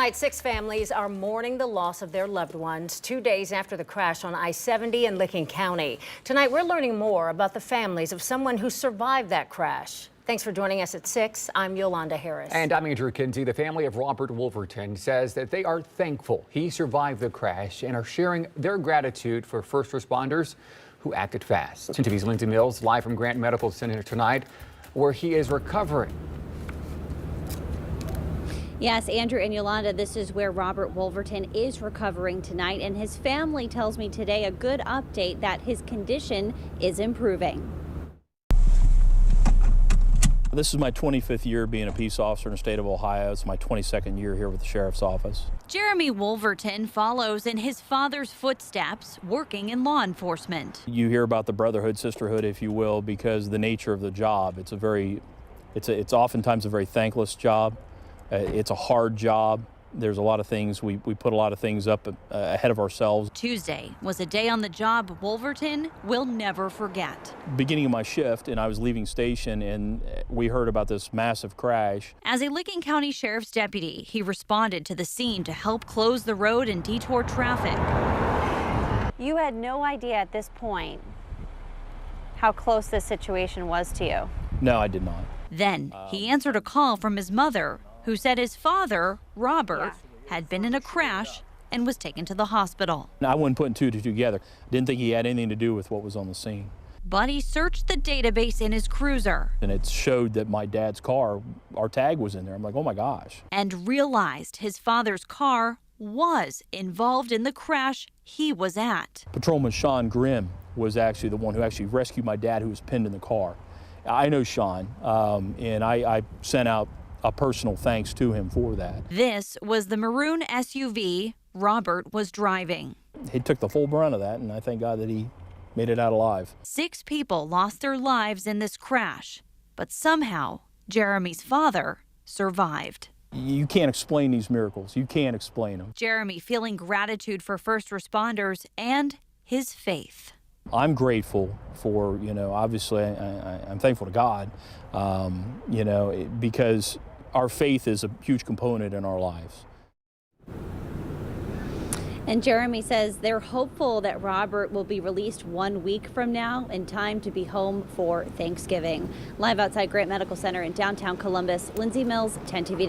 Tonight, 6 families are mourning the loss of their loved ones 2 days after the crash on I-70 in Licking County. Tonight, we're learning more about the families of someone who survived that crash. Thanks for joining us at 6. I'm Yolanda Harris. And I'm Andrew Kinsey. The family of Robert Wolverton says that they are thankful he survived the crash and are sharing their gratitude for first responders who acted fast. 10 TV's Lindsay Mills live from Grant Medical Center tonight, where he is recovering. Yes, Andrew and Yolanda, this is where Robert Wolverton is recovering tonight, and his family tells me today a good update that his condition is improving. This is my 25th year being a peace officer in the state of Ohio. It's my 22nd year here with the sheriff's office. Jeremy Wolverton follows in his father's footsteps, working in law enforcement. You hear about the brotherhood, sisterhood, if you will, because the nature of the job. It's oftentimes a very thankless job. It's a hard job. There's a lot of things, we put a lot of things up ahead of ourselves. Tuesday was a day on the job Wolverton will never forget. Beginning of my shift, and I was leaving station, and we heard about this massive crash. As a Licking County Sheriff's deputy, he responded to the scene to help close the road and detour traffic. You had no idea at this point how close this situation was to you? No, I did not. Then he answered a call from his mother, who said his father, Robert, had been in a crash and was taken to the hospital. I wasn't putting two to two together. Didn't think he had anything to do with what was on the scene. But he searched the database in his cruiser. And it showed that my dad's car, our tag was in there. I'm like, oh my gosh. And realized his father's car was involved in the crash he was at. Patrolman Sean Grimm was actually the one who actually rescued my dad, who was pinned in the car. I know Sean, and I sent out a personal thanks to him for that. This was the maroon SUV Robert was driving. He took the full brunt of that, and I thank God that he made it out alive. 6 people lost their lives in this crash, but somehow Jeremy's father survived. You can't explain these miracles. You can't explain them. Jeremy feeling gratitude for first responders and his faith. I'm grateful for, obviously I'm thankful to God, because our faith is a huge component in our lives. And Jeremy says they're hopeful that Robert will be released 1 week from now in time to be home for Thanksgiving. Live outside Grant Medical Center in downtown Columbus, Lindsay Mills, 10 TV News.